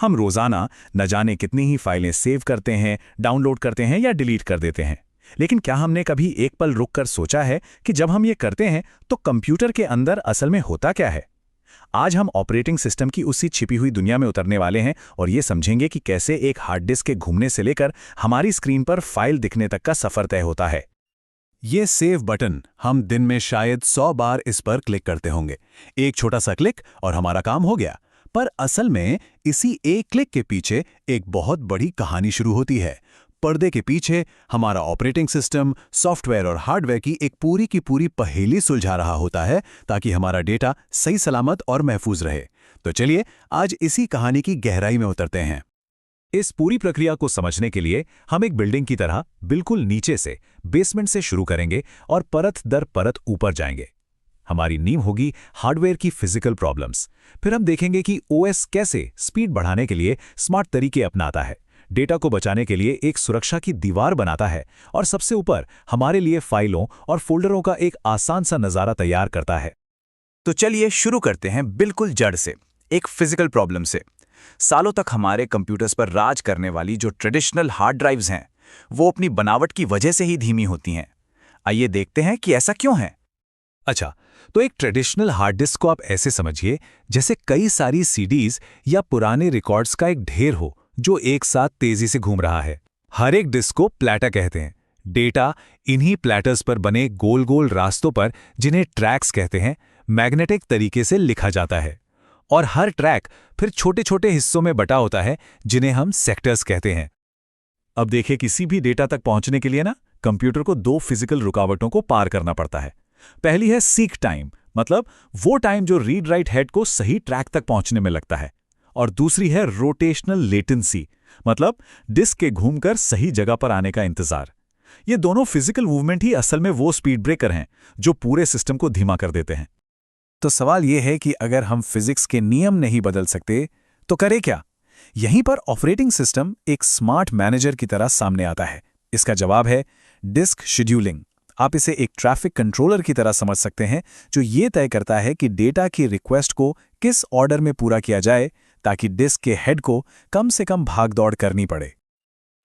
हम रोजाना न जाने कितनी ही फाइलें सेव करते हैं, डाउनलोड करते हैं या डिलीट कर देते हैं। लेकिन क्या हमने कभी एक पल रुककर सोचा है कि जब हम ये करते हैं तो कंप्यूटर के अंदर असल में होता क्या है? आज हम ऑपरेटिंग सिस्टम की उसी छिपी हुई दुनिया में उतरने वाले हैं और ये समझेंगे कि कैसे एक हार्ड डिस्क के घूमने से लेकर हमारी स्क्रीन पर फाइल दिखने तक का सफर तय होता है। ये सेव बटन हम दिन में शायद 100 बार इस पर क्लिक करते होंगे। एक छोटा सा क्लिक और हमारा काम हो गया। पर असल में इसी एक क्लिक के पीछे एक बहुत बड़ी कहानी शुरू होती है। पर्दे के पीछे हमारा ऑपरेटिंग सिस्टम, सॉफ्टवेयर और हार्डवेयर की एक पूरी की पूरी पहेली सुलझा रहा होता है ताकि हमारा डेटा सही सलामत और महफूज रहे। तो चलिए आज इसी कहानी की गहराई में उतरते हैं। इस पूरी प्रक्रिया को समझने के लिए हम एक बिल्डिंग की तरह बिल्कुल नीचे से, बेसमेंट से शुरू करेंगे और परत दर परत ऊपर जाएंगे। हमारी नींव होगी हार्डवेयर की फिजिकल प्रॉब्लम्स। फिर हम देखेंगे कि ओएस कैसे स्पीड बढ़ाने के लिए स्मार्ट तरीके अपनाता है, डेटा को बचाने के लिए एक सुरक्षा की दीवार बनाता है और सबसे ऊपर हमारे लिए फाइलों और फोल्डरों का एक आसान सा नज़ारा तैयार करता है। तो चलिए शुरू करते हैं बिल्कुल जड़ से, एक फिजिकल प्रॉब्लम से। सालों तक हमारे कंप्यूटर्स पर राज करने वाली जो ट्रेडिशनल हार्ड ड्राइव्स हैं, वो अपनी बनावट की वजह से ही धीमी होती हैं। आइए देखते हैं कि ऐसा क्यों है। अच्छा, तो एक ट्रेडिशनल हार्ड डिस्क को आप ऐसे समझिए जैसे कई सारी सीडीज या पुराने रिकॉर्ड्स का एक ढेर हो जो एक साथ तेजी से घूम रहा है। हर एक डिस्क को प्लेटर कहते हैं। डेटा इन्हीं प्लेटर्स पर बने गोल गोल रास्तों पर, जिन्हें ट्रैक्स कहते हैं, मैग्नेटिक तरीके से लिखा जाता है। और हर ट्रैक फिर छोटे छोटे हिस्सों में बटा होता है जिन्हें हम सेक्टर्स कहते हैं। अब देखिए, किसी भी डेटा तक पहुंचने के लिए कंप्यूटर को दो फिजिकल रुकावटों को पार करना पड़ता है। पहली है सीक टाइम, मतलब वो टाइम जो रीड राइट हेड को सही ट्रैक तक पहुंचने में लगता है। और दूसरी है रोटेशनल लेटेंसी, मतलब डिस्क के घूमकर सही जगह पर आने का इंतजार। ये दोनों फिजिकल मूवमेंट ही असल में वो स्पीड ब्रेकर हैं जो पूरे सिस्टम को धीमा कर देते हैं। तो सवाल यह है कि अगर हम फिजिक्स के नियम नहीं बदल सकते तो करें क्या? यहीं पर ऑपरेटिंग सिस्टम एक स्मार्ट मैनेजर की तरह सामने आता है। इसका जवाब है डिस्क शेड्यूलिंग। आप इसे एक ट्रैफिक कंट्रोलर की तरह समझ सकते हैं जो ये तय करता है कि डेटा की रिक्वेस्ट को किस ऑर्डर में पूरा किया जाए ताकि डिस्क के हेड को कम से कम भागदौड़ करनी पड़े।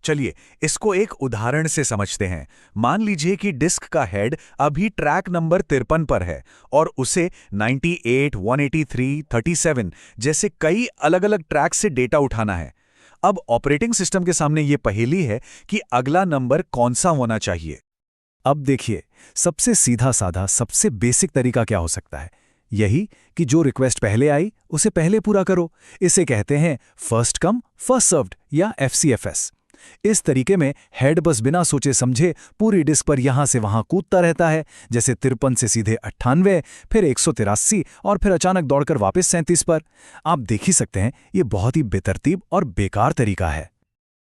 चलिए इसको एक उदाहरण से समझते हैं। मान लीजिए कि डिस्क का हेड अभी ट्रैक नंबर 53 पर है और उसे 98, 183, 37 जैसे कई अलग अलग ट्रैक से डेटा उठाना है। अब ऑपरेटिंग सिस्टम के सामने ये पहेली है कि अगला नंबर कौन सा होना चाहिए। अब देखिए, सबसे सीधा साधा, सबसे बेसिक तरीका क्या हो सकता है? यही कि जो रिक्वेस्ट पहले आई उसे पहले पूरा करो। इसे कहते हैं फर्स्ट कम फर्स्ट सर्व्ड या FCFS। इस तरीके में हेड बस बिना सोचे समझे पूरी डिस्क पर यहां से वहां कूदता रहता है, जैसे 53 से सीधे 98, फिर 183 और फिर अचानक दौड़कर वापस 37 पर। आप देख ही सकते हैं, ये बहुत ही बेतरतीब और बेकार तरीका है।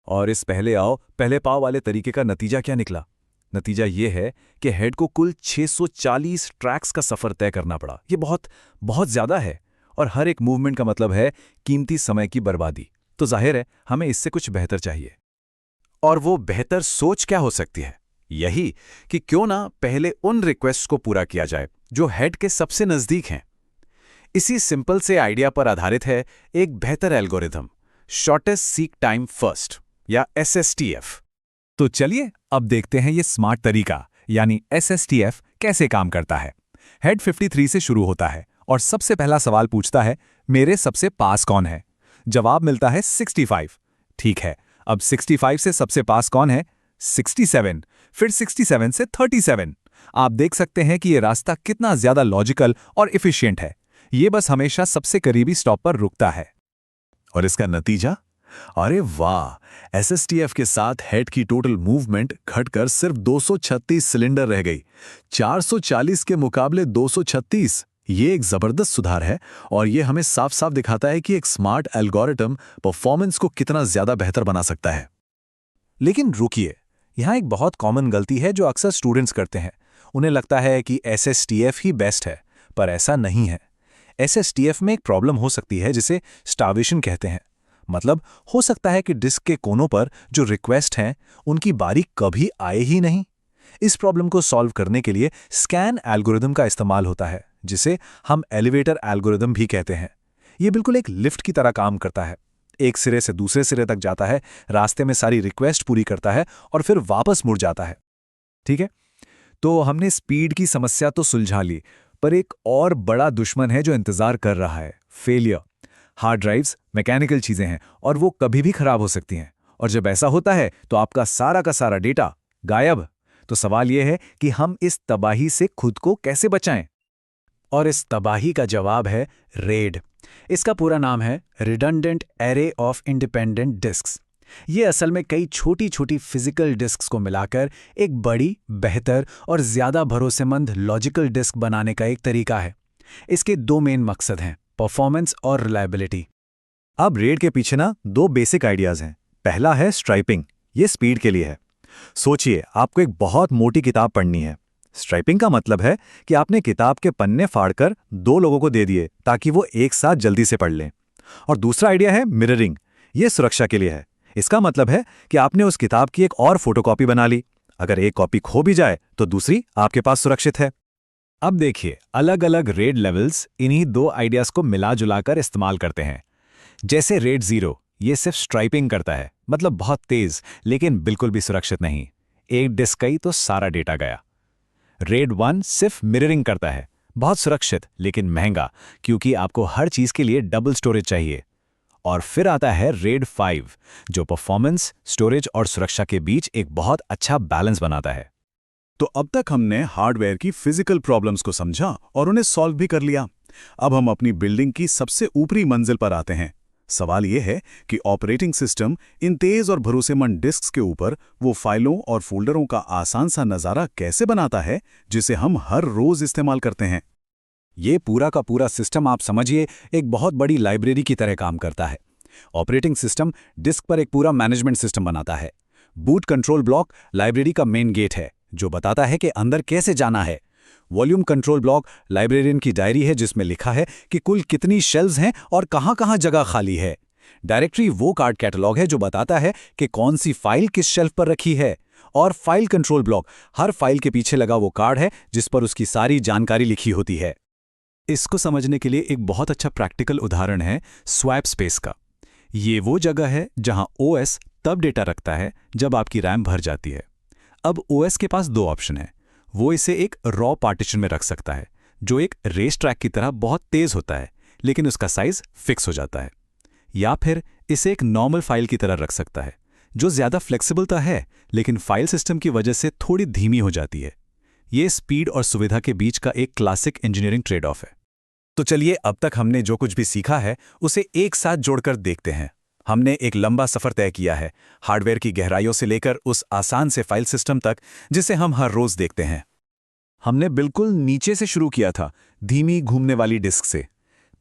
और इस पहले आओ पहले पाओ वाले तरीके का नतीजा क्या निकला? नतीजा ये है कि हेड को कुल 640 ट्रैक्स का सफर तय करना पड़ा। ये बहुत बहुत ज्यादा है और हर एक मूवमेंट का मतलब है कीमती समय की बर्बादी। तो जाहिर है हमें इससे कुछ बेहतर चाहिए। और वो बेहतर सोच क्या हो सकती है? यही कि क्यों ना पहले उन रिक्वेस्ट को पूरा किया जाए जो हेड के सबसे नजदीक हैं। इसी सिंपल से आइडिया पर आधारित है एक बेहतर algorithm, shortest seek time first या SSTF। तो चलिए अब देखते हैं ये स्मार्ट तरीका यानी SSTF कैसे काम करता है। हेड 53 से शुरू होता है और सबसे पहला सवाल पूछता है, मेरे सबसे पास कौन है? जवाब मिलता है 65। ठीक है, अब 65 से सबसे पास कौन है? 67, फिर 67 से 37। आप देख सकते हैं कि ये रास्ता कितना ज्यादा लॉजिकल और इफिशिएंट है। ये बस हमेशा सबसे करीबी स्टॉप पर रुकता है। और इसका नतीजा? अरे वाह! SSTF के साथ हेड की टोटल मूवमेंट घटकर सिर्फ 236 सिलेंडर रह गई। 440 के मुकाबले 236। ये एक जबरदस्त सुधार है और ये हमें साफ साफ दिखाता है कि एक स्मार्ट एल्गोरिथम परफॉर्मेंस को कितना ज्यादा बेहतर बना सकता है। लेकिन रुकिए, यहाँ एक बहुत कॉमन गलती है जो अक्सर स्टूडेंट्स करते हैं। उन्हें लगता है कि SSTF ही बेस्ट है, पर ऐसा नहीं है। SSTF में एक प्रॉब्लम हो सकती है जिसे स्टार्वेशन कहते हैं। मतलब हो सकता है कि डिस्क के कोनों पर जो रिक्वेस्ट हैं उनकी बारी कभी आए ही नहीं। इस प्रॉब्लम को सॉल्व करने के लिए स्कैन एल्गोरिथम का इस्तेमाल होता है, जिसे हम एलिवेटर एल्गोरिथम भी कहते हैं। ये बिल्कुल एक लिफ्ट की तरह काम करता है। एक सिरे से दूसरे सिरे तक जाता है, रास्ते में सारी रिक्वेस्ट पूरी करता है और फिर वापस मुड़ जाता है। ठीक है, तो हमने स्पीड की समस्या तो सुलझा ली, पर एक और बड़ा दुश्मन है जो इंतजार कर रहा है, फेलियर। हार्ड ड्राइव्स मैकेनिकल चीजें हैं और वो कभी भी खराब हो सकती हैं, और जब ऐसा होता है तो आपका सारा का सारा डेटा गायब। तो सवाल यह है कि हम इस तबाही से खुद को कैसे बचाएं? और इस तबाही का जवाब है रेड। इसका पूरा नाम है redundant array of independent disks. ये असल में कई छोटी छोटी फिजिकल डिस्क्स को मिलाकर एक बड़ी, बेहतर और ज्यादा भरोसेमंद लॉजिकल डिस्क बनाने का एक तरीका है। इसके दो मेन मकसद हैं, परफॉर्मेंस और रिलायबिलिटी। अब रेड के पीछे ना दो बेसिक आइडियाज हैं। पहला है स्ट्राइपिंग, ये स्पीड के लिए है। सोचिए, आपको एक बहुत मोटी किताब पढ़नी है। स्ट्राइपिंग का मतलब है कि आपने किताब के पन्ने फाड़कर दो लोगों को दे दिए ताकि वो एक साथ जल्दी से पढ़ लें। और दूसरा आइडिया है मिररिंग, ये सुरक्षा के लिए है। इसका मतलब है कि आपने उस किताब की एक और फोटोकॉपी बना ली। अगर एक कॉपी खो भी जाए तो दूसरी आपके पास सुरक्षित है। अब देखिए, अलग अलग रेड लेवल्स इन्हीं दो आइडियाज को मिला जुलाकर इस्तेमाल करते हैं। जैसे रेड 0, ये सिर्फ स्ट्राइपिंग करता है, मतलब बहुत तेज, लेकिन बिल्कुल भी सुरक्षित नहीं। एक डिस्क गई तो सारा डेटा गया। रेड 1 सिर्फ मिररिंग करता है, बहुत सुरक्षित लेकिन महंगा, क्योंकि आपको हर चीज के लिए डबल स्टोरेज चाहिए। और फिर आता है रेड 5, जो परफॉर्मेंस, स्टोरेज और सुरक्षा के बीच एक बहुत अच्छा बैलेंस बनाता है। तो अब तक हमने हार्डवेयर की फिजिकल प्रॉब्लम्स को समझा और उन्हें सॉल्व भी कर लिया। अब हम अपनी बिल्डिंग की सबसे ऊपरी मंजिल पर आते हैं। सवाल यह है कि ऑपरेटिंग सिस्टम इन तेज और भरोसेमंद डिस्क्स के ऊपर वो फाइलों और फोल्डरों का आसान सा नज़ारा कैसे बनाता है जिसे हम हर रोज इस्तेमाल करते हैं। ये पूरा का पूरा सिस्टम आप समझिए एक बहुत बड़ी लाइब्रेरी की तरह काम करता है। ऑपरेटिंग सिस्टम डिस्क पर एक पूरा मैनेजमेंट सिस्टम बनाता है। बूट कंट्रोल ब्लॉक लाइब्रेरी का मेन गेट है, जो बताता है कि अंदर कैसे जाना है। वॉल्यूम कंट्रोल ब्लॉक लाइब्रेरियन की डायरी है, जिसमें लिखा है कि कुल कितनी शेल्व्स हैं और कहां-कहां जगह खाली है। डायरेक्टरी वो कार्ड कैटलॉग है जो बताता है कि कौन सी फाइल किस शेल्फ पर रखी है। और फाइल कंट्रोल ब्लॉक हर फाइल के पीछे लगा वो कार्ड है जिस पर उसकी सारी जानकारी लिखी होती है। इसको समझने के लिए एक बहुत अच्छा प्रैक्टिकल उदाहरण है स्वैप स्पेस का। ये वो जगह है जहां ओएस तब डेटा रखता है जब आपकी रैम भर जाती है। अब ओएस के पास दो ऑप्शन है। वो इसे एक रॉ पार्टीशन में रख सकता है, जो एक रेस ट्रैक की तरह बहुत तेज होता है, लेकिन उसका साइज फिक्स हो जाता है। या फिर इसे एक नॉर्मल फाइल की तरह रख सकता है, जो ज्यादा फ्लेक्सिबल तो है, लेकिन फाइल सिस्टम की वजह से थोड़ी धीमी हो जाती है। ये स्पीड और सुविधा के बीच का एक क्लासिक इंजीनियरिंग ट्रेड ऑफ है। तो चलिए, अब तक हमने जो कुछ भी सीखा है उसे एक साथ जोड़कर देखते हैं। हमने एक लंबा सफर तय किया है, हार्डवेयर की गहराइयों से लेकर उस आसान से फाइल सिस्टम तक जिसे हम हर रोज देखते हैं। हमने बिल्कुल नीचे से शुरू किया था, धीमी घूमने वाली डिस्क से।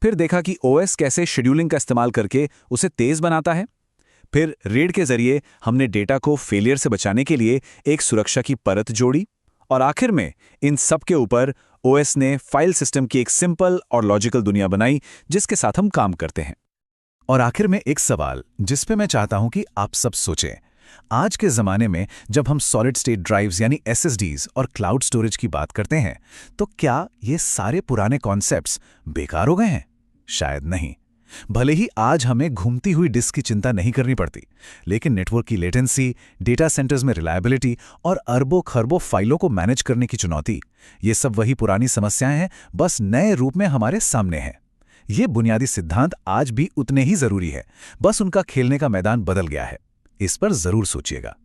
फिर देखा कि ओएस कैसे शेड्यूलिंग का इस्तेमाल करके उसे तेज बनाता है। फिर रेड के जरिए हमने डेटा को फेलियर से बचाने के लिए एक सुरक्षा की परत जोड़ी। और आखिर में इन सब के ऊपर ओएस ने फाइल सिस्टम की एक सिंपल और लॉजिकल दुनिया बनाई जिसके साथ हम काम करते हैं। और आखिर में एक सवाल जिस पे मैं चाहता हूं कि आप सब सोचें। आज के ज़माने में जब हम सॉलिड स्टेट ड्राइव्स यानी एसएसडीज और क्लाउड स्टोरेज की बात करते हैं, तो क्या ये सारे पुराने कॉन्सेप्ट्स बेकार हो गए हैं? शायद नहीं। भले ही आज हमें घूमती हुई डिस्क की चिंता नहीं करनी पड़ती, लेकिन नेटवर्क की लेटेंसी, डेटा सेंटर्स में रिलायबिलिटी और अरबों खरबों फाइलों को मैनेज करने की चुनौती, ये सब वही पुरानी समस्याएं हैं, बस नए रूप में हमारे सामने हैं। ये बुनियादी सिद्धांत आज भी उतने ही जरूरी है, बस उनका खेलने का मैदान बदल गया है। इस पर जरूर सोचिएगा।